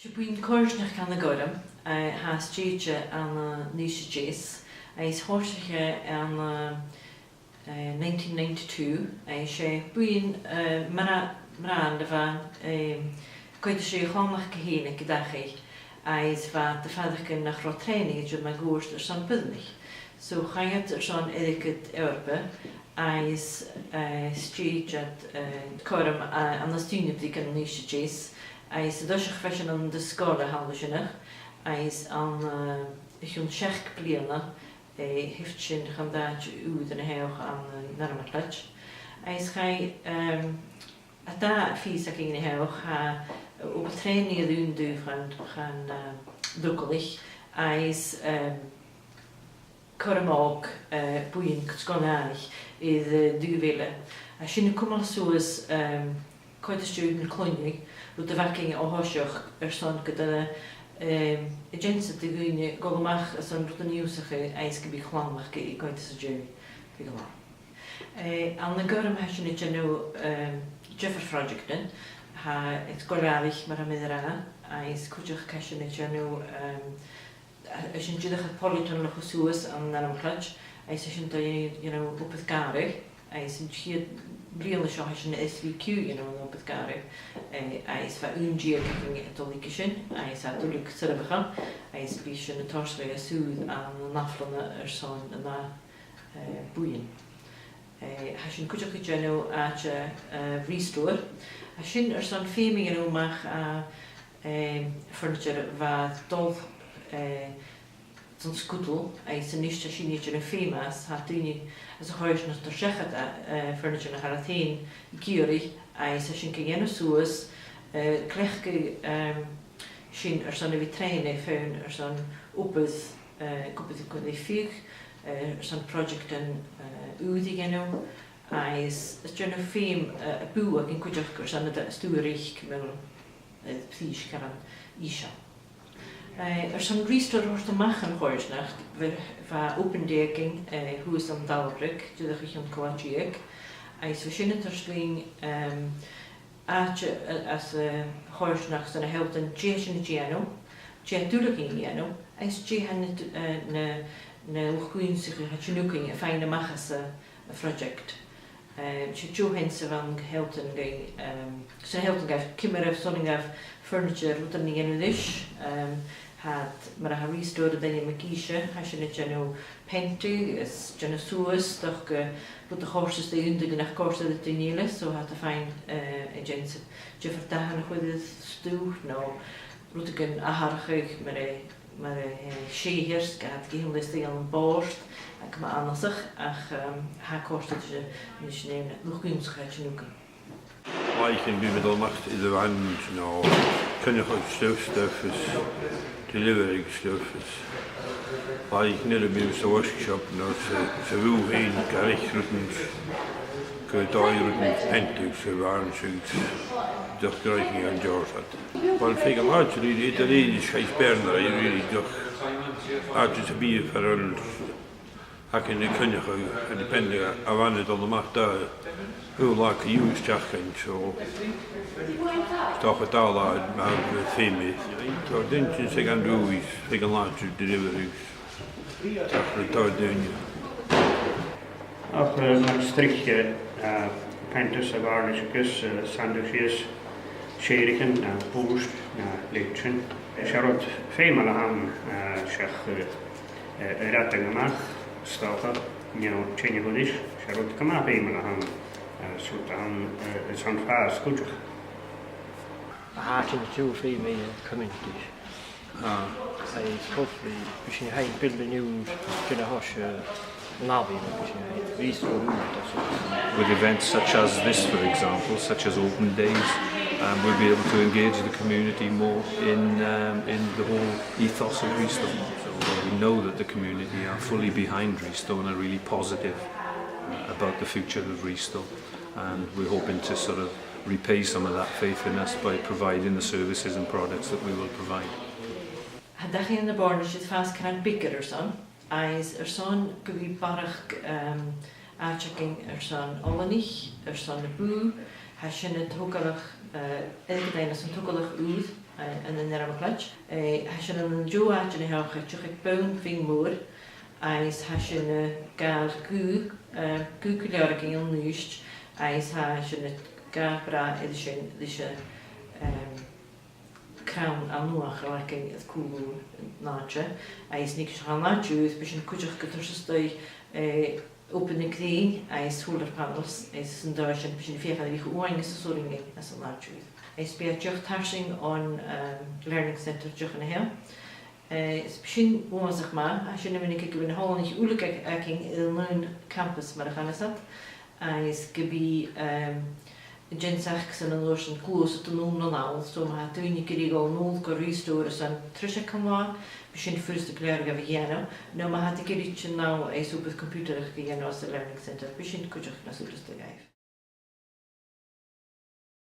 Buin Cornach can the Gorum, has Gigi and Nisha Jace. Is Horsige and 1992. She Buin Marand of a quite a shoe homach Kahina Kadachi. Is va the father nach training to my ghost or some business. So Hayat or son etiquette Europe. Is street at Corum and the student can Nisha Jace. Is the Dutch fashion on the scholar Hallishinach. Is on Hun Shek Pliana. Heeft sin gaan daadje uit en heel aan Narmatlatch. Hij is gij daar vies dat ging heel ga op trainingen doen gaan dokkelig. Hij is kormok boeien skonalig is duwille. Als je nu komt zo is kort een stuk een kloning, doet de werking al hoog stond dat agents te gaan golmach as an de nieuwsige ijsgebied glanmach ik uit de jury figure. Aan de gorm has je niet nu Jeffers project in ha het koralig maar medera is kujig kasje niet nu als je de politan nog zoes aan naar een clutch is je know op het karig is hier Brielle has een SVQ op het karig is van FilmG kicking het olikishin is natuurlijk zelf gaan is beetje een torstige zoet aan naflane zo'n na boeien has een kujig nu at ReStore has je zo'n filming mag furniture wat dol zo'n skutel is een niche Chinese filmas had die as a huis naar de zeggen furniture naar Harateen keurig is een keer soos krijg zien zo'n vitrine van zo'n opes kopie vier zo'n project en uitingen is een film boek in kujak zo'n dat stuurig wel precies kan isha zo'n ReStore wordt te maken huisnacht van opendekking hoe is dan dalbrik je dat je een kwaadje is verschillende terschwing als huisnacht een helpt een Jason Giano natuurlijk in Giano is Giano een goeinsige het nuking een fijne magase project je Johansen van helpen ze helpen gaf kimmer zoning gaf furniture wat er niet in is had maar een ReStore dan in Makisha als je net nou pente is Genesis toch wat de horses de hundigen naar kosten de tenile zo had de fijn agents je vertagen nog wat stoel nou wat ik een aardig maar scheers gaat geen listing aan borst ik maar anders ach haar kosten je niet nemen nog kun je schrijven ook I can be with all macht in the van nou kun je gewoon stuff is delivering stuff is I can never be so workshop no so who heen gericht ruten kun daar ruten pentus so waren shoot doch greichen aan George had well figure largely the Italians scheiß Berner I really doch out to be for I can depending on when it on the macht who like use jacking so toch het al uit maar filmen so didn't you say and do is figure large deliveries toch het daar doen ach naar strikje pentus varnisjes sandwiches scherigen boost lechen Charot female ham schach rattingen staat nou change godish Charot kama female ham Sultan zo'n fast goed. Heart in the two female communities. Hopefully, we should have build a new kind of hush lobby. With events such as this, for example, such as open days, we'll be able to engage the community more in the whole ethos of ReStore. So we know that the community are fully behind ReStore and are really positive about the future of ReStore. And we're hoping to sort of repay some of that faith in us by providing the services and products that we will provide. Had je in de born is het vast kan bigger or son. Is zo'n gebied barg checking son Olanich, son de Boo, Hashin het hoekelig, elke dag is een hoekelig oud en een nerve clutch. Hashin een Joe uit in haar getjug boon ving moor, is Hashin gaar kukulerig in nieuwst, is Hashin het gaar bra edische crown aan noach raking het cool naadje. Is niks gaan naadje, is beetje kujig getussen open de knie, is solar panels, is een Duits en beetje veel van die geoorring is de soring as een naadje. Is bij het tarsing on learning center juggen heel. Is misschien hoe zeg maar, als je nu een keer een hal niet oerlijk in een campus maar gaan is dat. Is gebi Jensachs en een loos en close te noemen dan al, zo maar toen je keer al nooit kan ReStore zijn terug kan maken. Misschien first kleur gaan we nou maar had ik er iets nou eens op het computer gegaan als de learning center. Misschien kun je nog zo dus te geven.